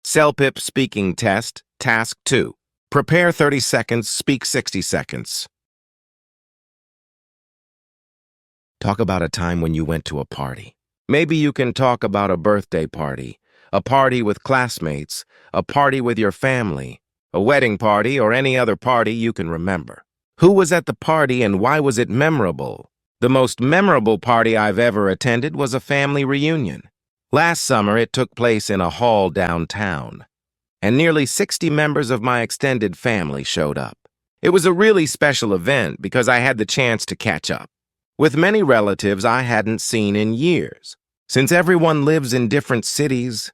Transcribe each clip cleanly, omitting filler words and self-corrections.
CELPIP Speaking Test, Task 2. Prepare 30 seconds, speak 60 seconds. Talk about a time when you went to a party. Maybe you can talk about a birthday party, a party with classmates, a party with your family, a wedding party, or any other party you can remember. Who was at the party and why was it memorable? The most memorable party I've ever attended was a family reunion. Last summer, it took place in a hall downtown, and nearly 60 members of my extended family showed up. It was a really special event because I had the chance to catch up with many relatives I hadn't seen in years. Since everyone lives in different cities,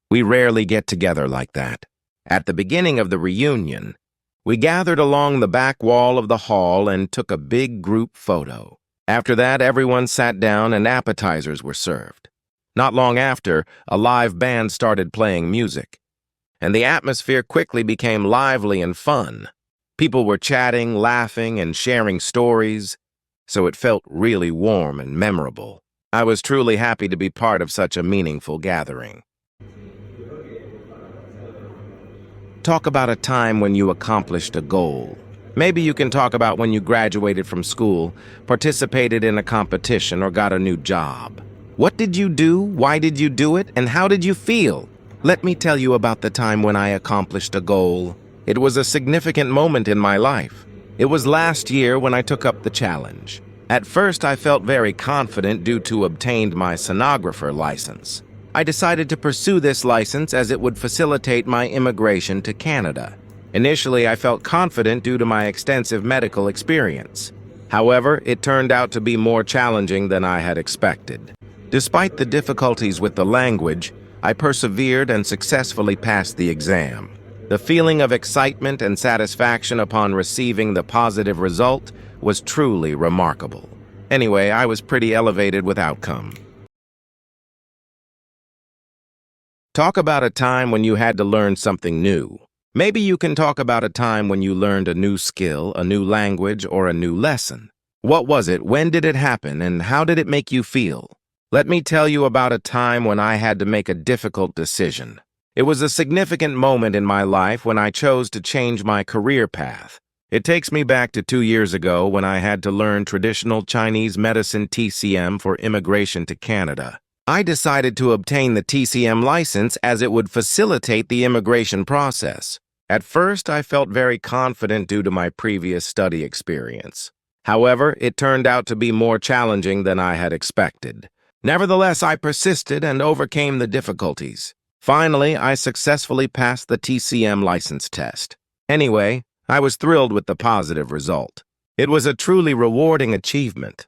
we rarely get together like that. At the beginning of the reunion, we gathered along the back wall of the hall and took a big group photo. After that, everyone sat down and appetizers were served. Not long after, a live band started playing music, and the atmosphere quickly became lively and fun. People were chatting, laughing, and sharing stories, so it felt really warm and memorable. I was truly happy to be part of such a meaningful gathering. Talk about a time when you accomplished a goal. Maybe you can talk about when you graduated from school, participated in a competition, or got a new job. What did you do, why did you do it, and how did you feel? Let me tell you about the time when I accomplished a goal. It was a significant moment in my life. It was last year when I took up the challenge. At first, I felt very confident due to obtained my sonographer license. I decided to pursue this license as it would facilitate my immigration to Canada. Initially, I felt confident due to my extensive medical experience. However, it turned out to be more challenging than I had expected. Despite the difficulties with the language, I persevered and successfully passed the exam. The feeling of excitement and satisfaction upon receiving the positive result was truly remarkable. Anyway, I was pretty elevated with outcome. Talk about a time when you had to learn something new. Maybe you can talk about a time when you learned a new skill, a new language, or a new lesson. What was it, when did it happen, and how did it make you feel? Let me tell you about a time when I had to make a difficult decision. It was a significant moment in my life when I chose to change my career path. It takes me back to 2 years ago when I had to learn traditional Chinese medicine TCM for immigration to Canada. I decided to obtain the TCM license as it would facilitate the immigration process. At first, I felt very confident due to my previous study experience. However, it turned out to be more challenging than I had expected. Nevertheless, I persisted and overcame the difficulties. Finally, I successfully passed the TCM license test. Anyway, I was thrilled with the positive result. It was a truly rewarding achievement.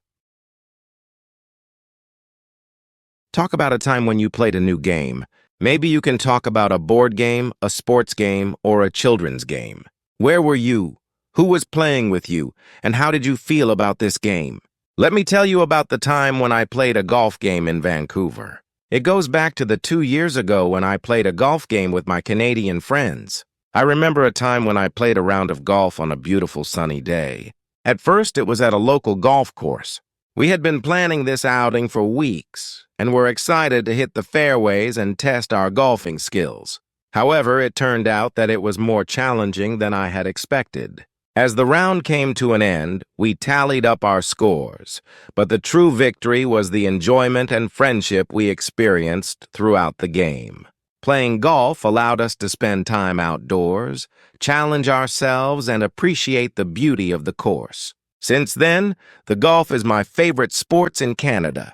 Talk about a time when you played a new game. Maybe you can talk about a board game, a sports game, or a children's game. Where were you? Who was playing with you? And how did you feel about this game? Let me tell you about the time when I played a golf game in Vancouver. It goes back to the 2 years ago when I played a golf game with my Canadian friends. I remember a time when I played a round of golf on a beautiful sunny day. At first, it was at a local golf course. We had been planning this outing for weeks and were excited to hit the fairways and test our golfing skills. However, it turned out that it was more challenging than I had expected. As the round came to an end, we tallied up our scores, but the true victory was the enjoyment and friendship we experienced throughout the game. Playing golf allowed us to spend time outdoors, challenge ourselves, and appreciate the beauty of the course. Since then, the golf is my favorite sport in Canada.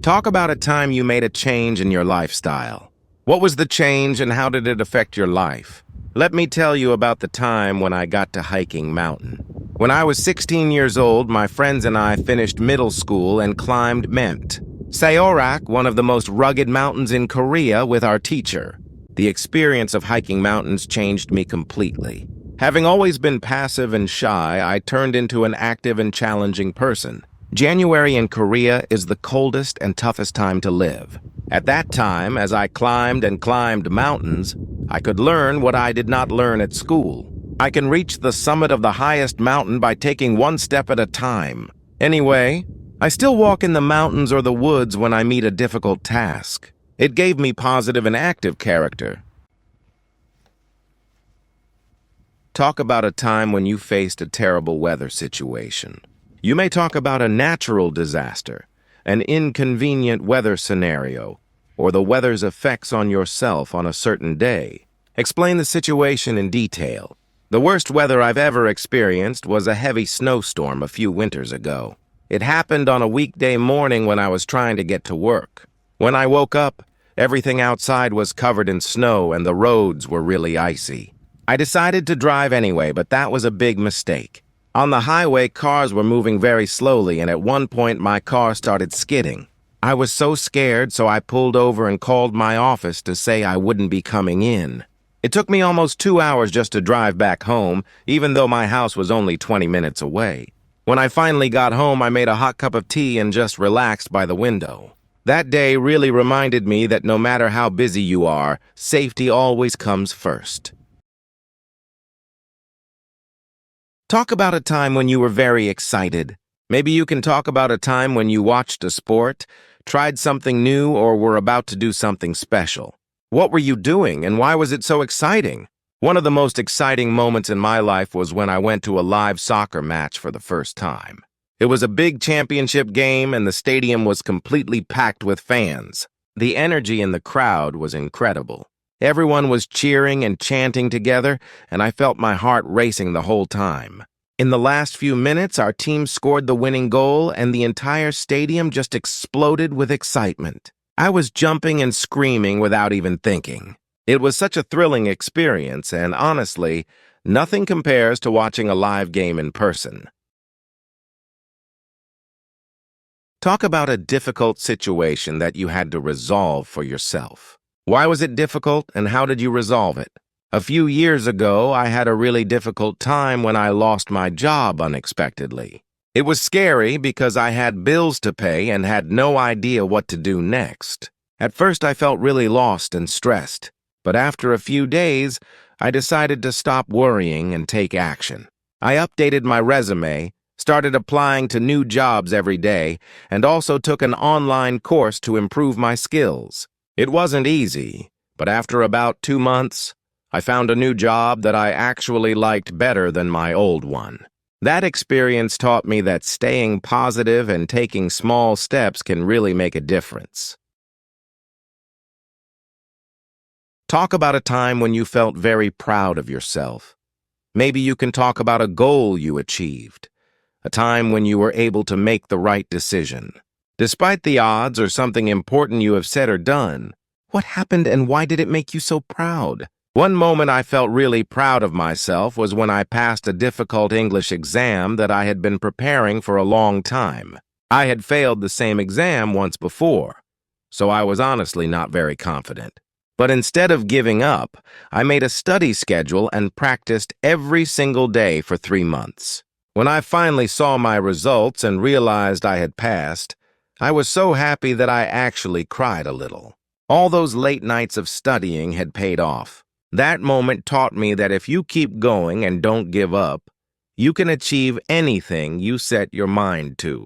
Talk about a time you made a change in your lifestyle. What was the change and how did it affect your life? Let me tell you about the time when I got to hiking mountain. When I was 16 years old, my friends and I finished middle school and climbed Mt. Seorak, one of the most rugged mountains in Korea, with our teacher. The experience of hiking mountains changed me completely. Having always been passive and shy, I turned into an active and challenging person. January in Korea is the coldest and toughest time to live. At that time, as I climbed and climbed mountains, I could learn what I did not learn at school. I can reach the summit of the highest mountain by taking one step at a time. Anyway, I still walk in the mountains or the woods when I meet a difficult task. It gave me positive and active character. Talk about a time when you faced a terrible weather situation. You may talk about a natural disaster, an inconvenient weather scenario, or the weather's effects on yourself on a certain day. Explain the situation in detail. The worst weather I've ever experienced was a heavy snowstorm a few winters ago. It happened on a weekday morning when I was trying to get to work. When I woke up, everything outside was covered in snow and the roads were really icy. I decided to drive anyway, but that was a big mistake. On the highway, cars were moving very slowly, and at one point my car started skidding. I was so scared, so I pulled over and called my office to say I wouldn't be coming in. It took me almost 2 hours just to drive back home, even though my house was only 20 minutes away. When I finally got home, I made a hot cup of tea and just relaxed by the window. That day really reminded me that no matter how busy you are, safety always comes first. Talk about a time when you were very excited. Maybe you can talk about a time when you watched a sport, tried something new, or were about to do something special. What were you doing, and why was it so exciting? One of the most exciting moments in my life was when I went to a live soccer match for the first time. It was a big championship game, and the stadium was completely packed with fans. The energy in the crowd was incredible. Everyone was cheering and chanting together, and I felt my heart racing the whole time. In the last few minutes, our team scored the winning goal, and the entire stadium just exploded with excitement. I was jumping and screaming without even thinking. It was such a thrilling experience, and honestly, nothing compares to watching a live game in person. Talk about a difficult situation that you had to resolve for yourself. Why was it difficult, and how did you resolve it? A few years ago, I had a really difficult time when I lost my job unexpectedly. It was scary because I had bills to pay and had no idea what to do next. At first, I felt really lost and stressed, but after a few days, I decided to stop worrying and take action. I updated my resume, started applying to new jobs every day, and also took an online course to improve my skills. It wasn't easy, but after about 2 months, I found a new job that I actually liked better than my old one. That experience taught me that staying positive and taking small steps can really make a difference. Talk about a time when you felt very proud of yourself. Maybe you can talk about a goal you achieved, a time when you were able to make the right decision. Despite the odds or something important you have said or done, what happened and why did it make you so proud? One moment I felt really proud of myself was when I passed a difficult English exam that I had been preparing for a long time. I had failed the same exam once before, so I was honestly not very confident. But instead of giving up, I made a study schedule and practiced every single day for 3 months. When I finally saw my results and realized I had passed, I was so happy that I actually cried a little. All those late nights of studying had paid off. That moment taught me that if you keep going and don't give up, you can achieve anything you set your mind to.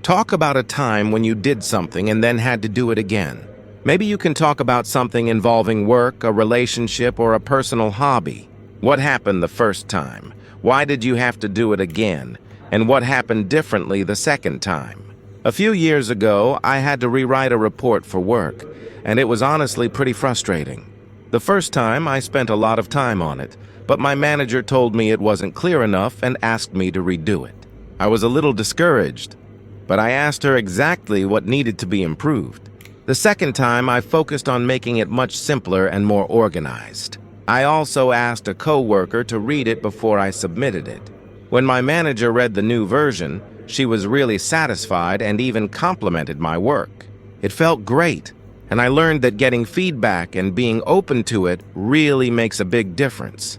Talk about a time when you did something and then had to do it again. Maybe you can talk about something involving work, a relationship, or a personal hobby. What happened the first time? Why did you have to do it again? And what happened differently the second time? A few years ago, I had to rewrite a report for work, and it was honestly pretty frustrating. The first time, I spent a lot of time on it, but my manager told me it wasn't clear enough and asked me to redo it. I was a little discouraged, but I asked her exactly what needed to be improved. The second time, I focused on making it much simpler and more organized. I also asked a coworker to read it before I submitted it. When my manager read the new version, she was really satisfied and even complimented my work. It felt great, and I learned that getting feedback and being open to it really makes a big difference.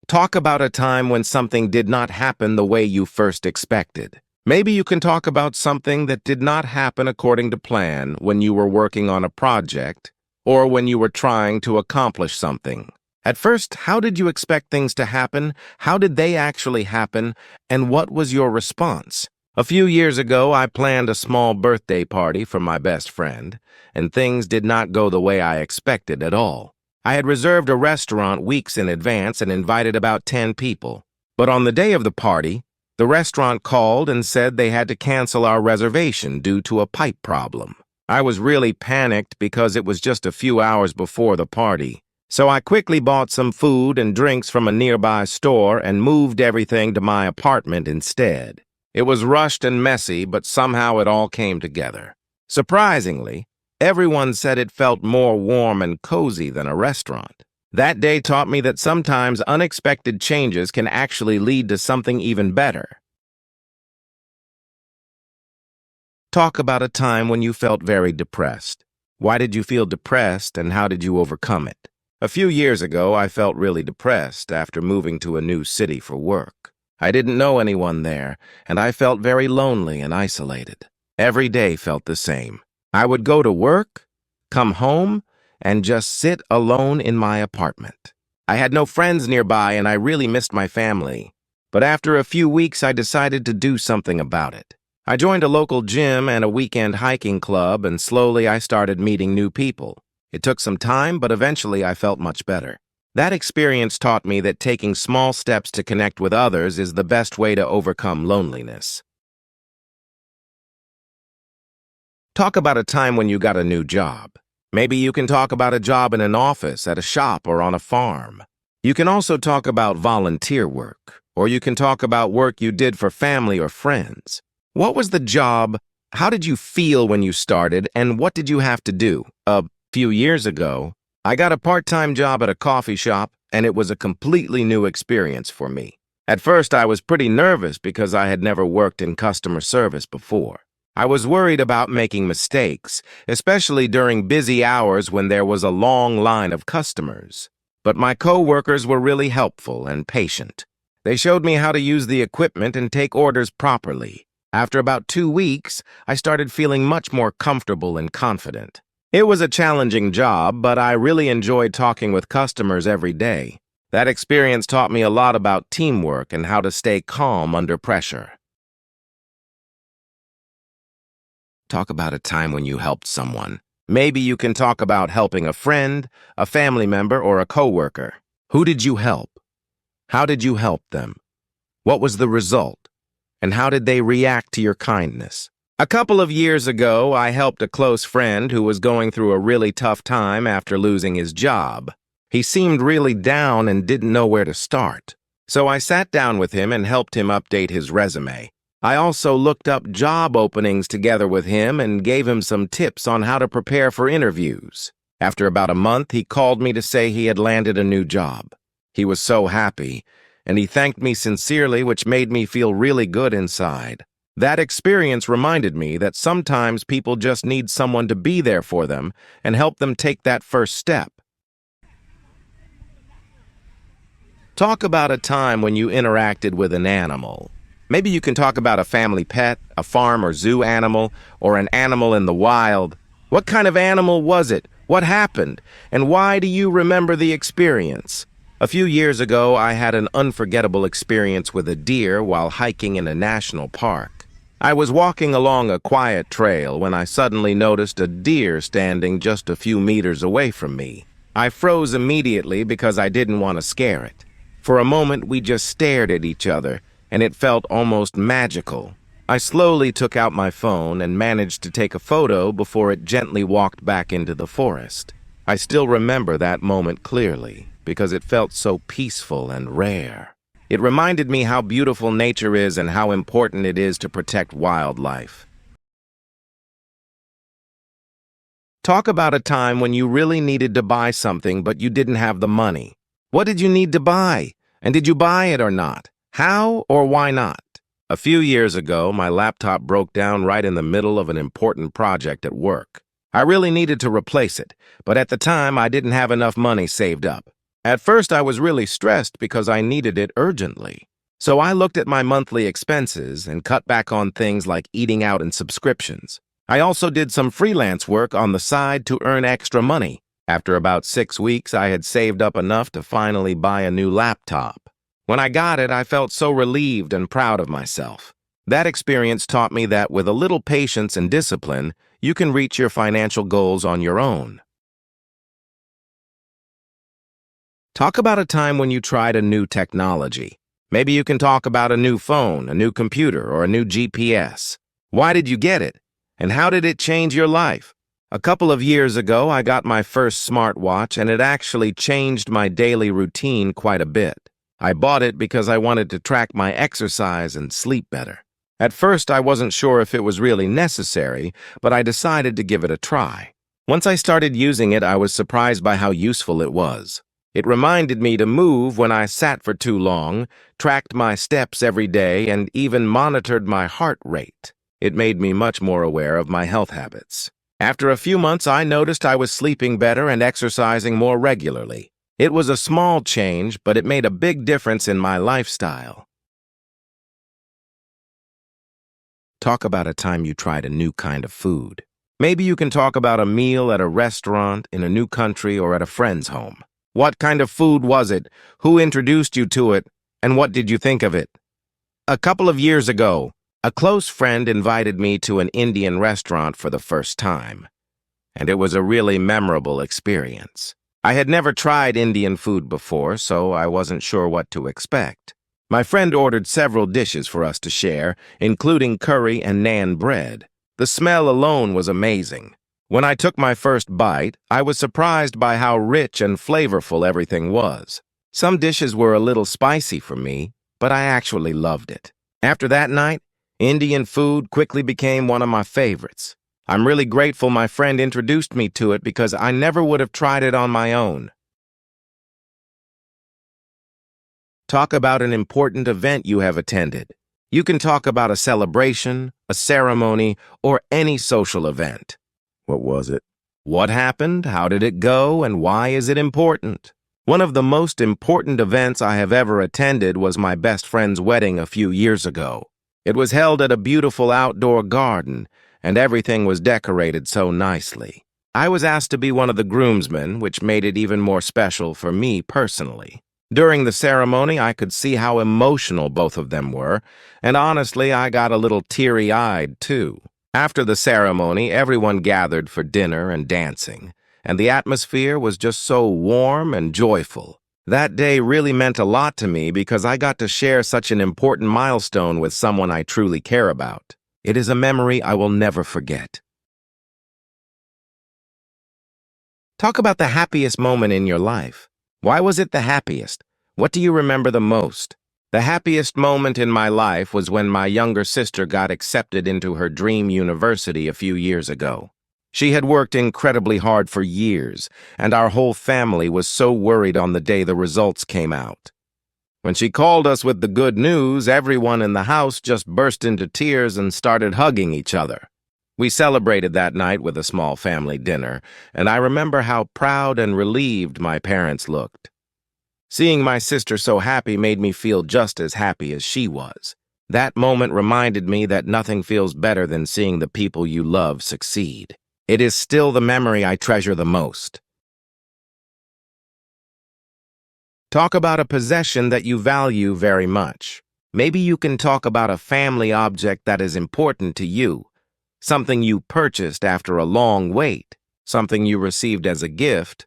Talk about a time when something did not happen the way you first expected. Maybe you can talk about something that did not happen according to plan when you were working on a project or when you were trying to accomplish something. At first, how did you expect things to happen? How did they actually happen? And what was your response? A few years ago, I planned a small birthday party for my best friend, and things did not go the way I expected at all. I had reserved a restaurant weeks in advance and invited about 10 people. But on the day of the party, the restaurant called and said they had to cancel our reservation due to a pipe problem. I was really panicked because it was just a few hours before the party. So I quickly bought some food and drinks from a nearby store and moved everything to my apartment instead. It was rushed and messy, but somehow it all came together. Surprisingly, everyone said it felt more warm and cozy than a restaurant. That day taught me that sometimes unexpected changes can actually lead to something even better. Talk about a time when you felt very depressed. Why did you feel depressed and how did you overcome it? A few years ago, I felt really depressed after moving to a new city for work. I didn't know anyone there, and I felt very lonely and isolated. Every day felt the same. I would go to work, come home, and just sit alone in my apartment. I had no friends nearby, and I really missed my family. But after a few weeks, I decided to do something about it. I joined a local gym and a weekend hiking club, and slowly I started meeting new people. It took some time, but eventually I felt much better. That experience taught me that taking small steps to connect with others is the best way to overcome loneliness. Talk about a time when you got a new job. Maybe you can talk about a job in an office, at a shop, or on a farm. You can also talk about volunteer work, or you can talk about work you did for family or friends. What was the job? How did you feel when you started, and what did you have to do? A few years ago, I got a part-time job at a coffee shop, and it was a completely new experience for me. At first, I was pretty nervous because I had never worked in customer service before. I was worried about making mistakes, especially during busy hours when there was a long line of customers. But my co-workers were really helpful and patient. They showed me how to use the equipment and take orders properly. After about 2 weeks, I started feeling much more comfortable and confident. It was a challenging job, but I really enjoyed talking with customers every day. That experience taught me a lot about teamwork and how to stay calm under pressure. Talk about a time when you helped someone. Maybe you can talk about helping a friend, a family member, or a coworker. Who did you help? How did you help them? What was the result? And how did they react to your kindness? A couple of years ago, I helped a close friend who was going through a really tough time after losing his job. He seemed really down and didn't know where to start. So I sat down with him and helped him update his resume. I also looked up job openings together with him and gave him some tips on how to prepare for interviews. After about a month, he called me to say he had landed a new job. He was so happy, and he thanked me sincerely, which made me feel really good inside. That experience reminded me that sometimes people just need someone to be there for them and help them take that first step. Talk about a time when you interacted with an animal. Maybe you can talk about a family pet, a farm or zoo animal, or an animal in the wild. What kind of animal was it? What happened? And why do you remember the experience? A few years ago, I had an unforgettable experience with a deer while hiking in a national park. I was walking along a quiet trail when I suddenly noticed a deer standing just a few meters away from me. I froze immediately because I didn't want to scare it. For a moment, we just stared at each other, and it felt almost magical. I slowly took out my phone and managed to take a photo before it gently walked back into the forest. I still remember that moment clearly because it felt so peaceful and rare. It reminded me how beautiful nature is and how important it is to protect wildlife. Talk about a time when you really needed to buy something but you didn't have the money. What did you need to buy? And did you buy it or not? How or why not? A few years ago, my laptop broke down right in the middle of an important project at work. I really needed to replace it, but at the time I didn't have enough money saved up. At first, I was really stressed because I needed it urgently. So I looked at my monthly expenses and cut back on things like eating out and subscriptions. I also did some freelance work on the side to earn extra money. After about 6 weeks, I had saved up enough to finally buy a new laptop. When I got it, I felt so relieved and proud of myself. That experience taught me that with a little patience and discipline, you can reach your financial goals on your own. Talk about a time when you tried a new technology. Maybe you can talk about a new phone, a new computer, or a new GPS. Why did you get it? And how did it change your life? A couple of years ago, I got my first smartwatch, and it actually changed my daily routine quite a bit. I bought it because I wanted to track my exercise and sleep better. At first, I wasn't sure if it was really necessary, but I decided to give it a try. Once I started using it, I was surprised by how useful it was. It reminded me to move when I sat for too long, tracked my steps every day, and even monitored my heart rate. It made me much more aware of my health habits. After a few months, I noticed I was sleeping better and exercising more regularly. It was a small change, but it made a big difference in my lifestyle. Talk about a time you tried a new kind of food. Maybe you can talk about a meal at a restaurant, in a new country, or at a friend's home. What kind of food was it? Who introduced you to it? And what did you think of it? A couple of years ago, a close friend invited me to an Indian restaurant for the first time, and it was a really memorable experience. I had never tried Indian food before, so I wasn't sure what to expect. My friend ordered several dishes for us to share, including curry and naan bread. The smell alone was amazing. When I took my first bite, I was surprised by how rich and flavorful everything was. Some dishes were a little spicy for me, but I actually loved it. After that night, Indian food quickly became one of my favorites. I'm really grateful my friend introduced me to it because I never would have tried it on my own. Talk about an important event you have attended. You can talk about a celebration, a ceremony, or any social event. What was it? What happened? How did it go? And why is it important? One of the most important events I have ever attended was my best friend's wedding a few years ago. It was held at a beautiful outdoor garden, and everything was decorated so nicely. I was asked to be one of the groomsmen, which made it even more special for me personally. During the ceremony, I could see how emotional both of them were, and honestly, I got a little teary-eyed too. After the ceremony, everyone gathered for dinner and dancing, and the atmosphere was just so warm and joyful. That day really meant a lot to me because I got to share such an important milestone with someone I truly care about. It is a memory I will never forget. Talk about the happiest moment in your life. Why was it the happiest? What do you remember the most? The happiest moment in my life was when my younger sister got accepted into her dream university a few years ago. She had worked incredibly hard for years, and our whole family was so worried on the day the results came out. When she called us with the good news, everyone in the house just burst into tears and started hugging each other. We celebrated that night with a small family dinner, and I remember how proud and relieved my parents looked. Seeing my sister so happy made me feel just as happy as she was. That moment reminded me that nothing feels better than seeing the people you love succeed. It is still the memory I treasure the most. Talk about a possession that you value very much. Maybe you can talk about a family object that is important to you. Something you purchased after a long wait, something you received as a gift,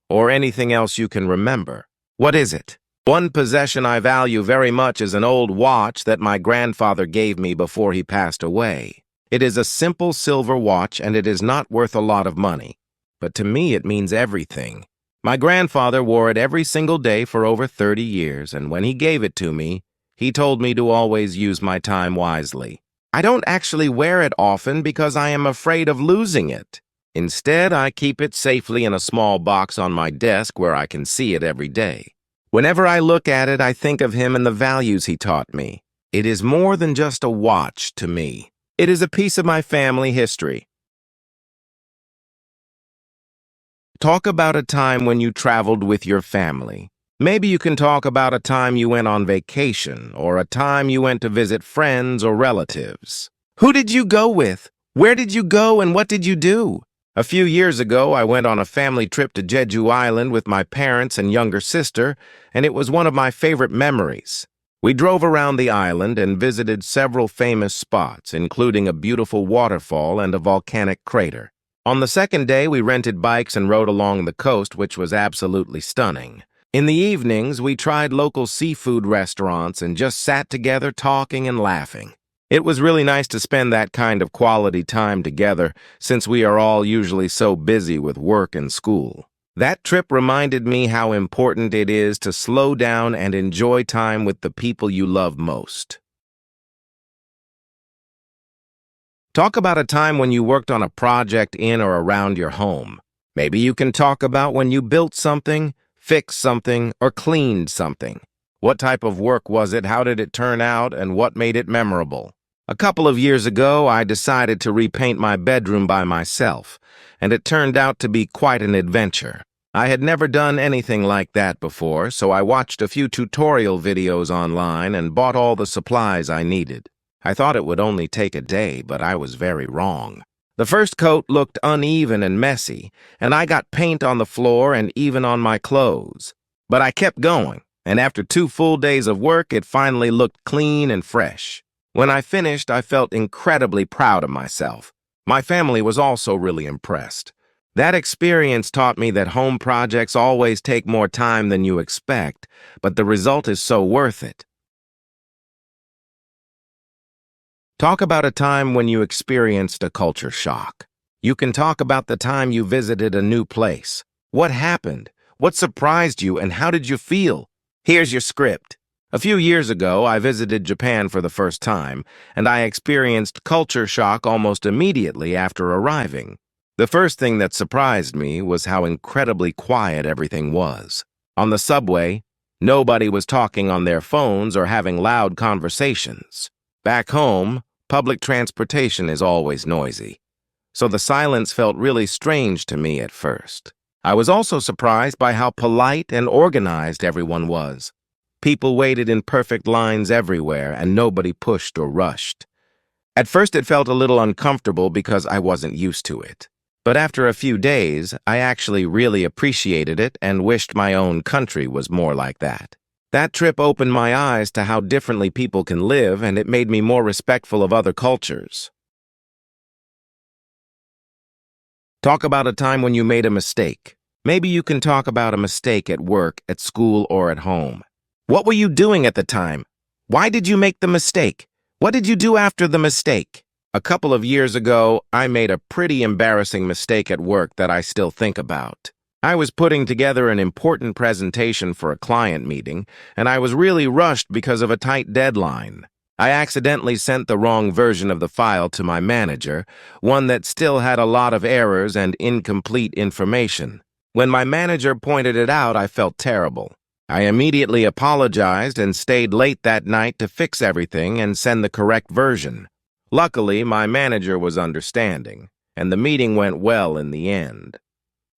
or anything else you can remember. What is it? One possession I value very much is an old watch that my grandfather gave me before he passed away. It is a simple silver watch and it is not worth a lot of money, but to me it means everything. My grandfather wore it every single day for over 30 years, and when he gave it to me, he told me to always use my time wisely. I don't actually wear it often because I am afraid of losing it. Instead, I keep it safely in a small box on my desk where I can see it every day. Whenever I look at it, I think of him and the values he taught me. It is more than just a watch to me. It is a piece of my family history. Talk about a time when you traveled with your family. Maybe you can talk about a time you went on vacation or a time you went to visit friends or relatives. Who did you go with? Where did you go and what did you do? A few years ago, I went on a family trip to Jeju Island with my parents and younger sister, and it was one of my favorite memories. We drove around the island and visited several famous spots, including a beautiful waterfall and a volcanic crater. On the second day, we rented bikes and rode along the coast, which was absolutely stunning. In the evenings, we tried local seafood restaurants and just sat together talking and laughing. It was really nice to spend that kind of quality time together, since we are all usually so busy with work and school. That trip reminded me how important it is to slow down and enjoy time with the people you love most. Talk about a time when you worked on a project in or around your home. Maybe you can talk about when you built something, fixed something, or cleaned something. What type of work was it, how did it turn out, and what made it memorable? A couple of years ago, I decided to repaint my bedroom by myself, and it turned out to be quite an adventure. I had never done anything like that before, so I watched a few tutorial videos online and bought all the supplies I needed. I thought it would only take a day, but I was very wrong. The first coat looked uneven and messy, and I got paint on the floor and even on my clothes. But I kept going, and after 2 full days of work, it finally looked clean and fresh. When I finished, I felt incredibly proud of myself. My family was also really impressed. That experience taught me that home projects always take more time than you expect, but the result is so worth it. Talk about a time when you experienced a culture shock. You can talk about the time you visited a new place. What happened? What surprised you, and how did you feel? Here's your script. A few years ago, I visited Japan for the first time, and I experienced culture shock almost immediately after arriving. The first thing that surprised me was how incredibly quiet everything was. On the subway, nobody was talking on their phones or having loud conversations. Back home, public transportation is always noisy, so the silence felt really strange to me at first. I was also surprised by how polite and organized everyone was. People waited in perfect lines everywhere, and nobody pushed or rushed. At first, it felt a little uncomfortable because I wasn't used to it. But after a few days, I actually really appreciated it and wished my own country was more like that. That trip opened my eyes to how differently people can live, and it made me more respectful of other cultures. Talk about a time when you made a mistake. Maybe you can talk about a mistake at work, at school, or at home. What were you doing at the time? Why did you make the mistake? What did you do after the mistake? A couple of years ago, I made a pretty embarrassing mistake at work that I still think about. I was putting together an important presentation for a client meeting, and I was really rushed because of a tight deadline. I accidentally sent the wrong version of the file to my manager, one that still had a lot of errors and incomplete information. When my manager pointed it out, I felt terrible. I immediately apologized and stayed late that night to fix everything and send the correct version. Luckily, my manager was understanding, and the meeting went well in the end.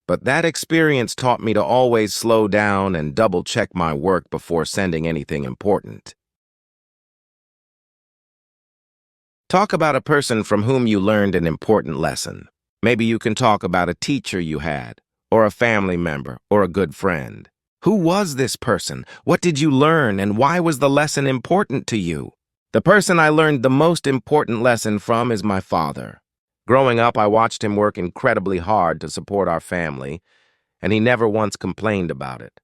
But that experience taught me to always slow down and double-check my work before sending anything important. Talk about a person from whom you learned an important lesson. Maybe you can talk about a teacher you had, or a family member, or a good friend. Who was this person? What did you learn, and why was the lesson important to you? The person I learned the most important lesson from is my father. Growing up, I watched him work incredibly hard to support our family, and he never once complained about it.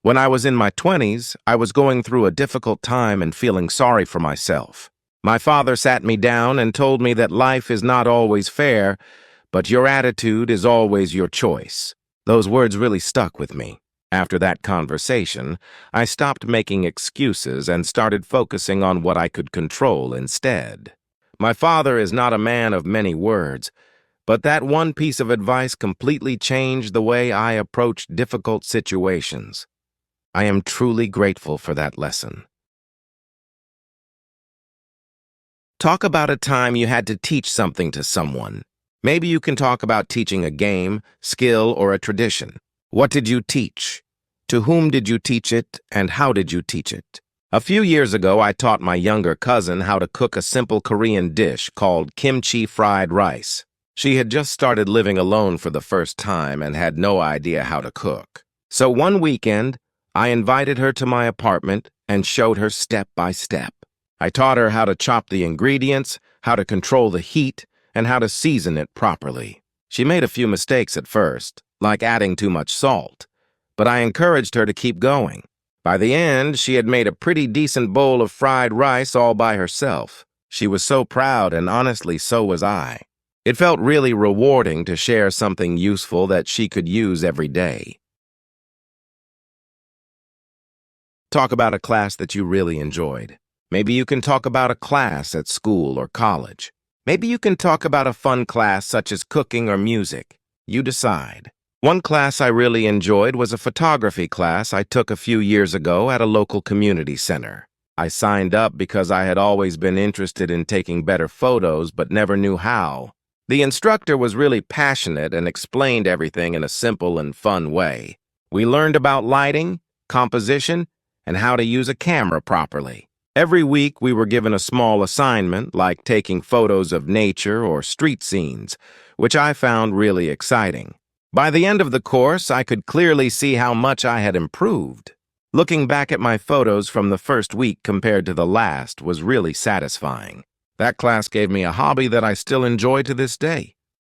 When I was in my 20s, I was going through a difficult time and feeling sorry for myself. My father sat me down and told me that life is not always fair, but your attitude is always your choice. Those words really stuck with me. After that conversation, I stopped making excuses and started focusing on what I could control instead. My father is not a man of many words, but that one piece of advice completely changed the way I approach difficult situations. I am truly grateful for that lesson. Talk about a time you had to teach something to someone. Maybe you can talk about teaching a game, skill, or a tradition. What did you teach? To whom did you teach it, and how did you teach it? A few years ago, I taught my younger cousin how to cook a simple Korean dish called kimchi fried rice. She had just started living alone for the first time and had no idea how to cook. So one weekend, I invited her to my apartment, and showed her step by step. I taught her how to chop the ingredients, how to control the heat, and how to season it properly. She made a few mistakes at first, like adding too much salt, but I encouraged her to keep going. By the end, she had made a pretty decent bowl of fried rice all by herself. She was so proud, and honestly, so was I. It felt really rewarding to share something useful that she could use every day. Talk about a class that you really enjoyed. Maybe you can talk about a class at school or college. Maybe you can talk about a fun class such as cooking or music. You decide. One class I really enjoyed was a photography class I took a few years ago at a local community center. I signed up because I had always been interested in taking better photos but never knew how. The instructor was really passionate and explained everything in a simple and fun way. We learned about lighting, composition, and how to use a camera properly. Every week we were given a small assignment like taking photos of nature or street scenes, which I found really exciting. By the end of the course, I could clearly see how much I had improved. Looking back at my photos from the first week compared to the last was really satisfying. That class gave me a hobby that I still enjoy to this day.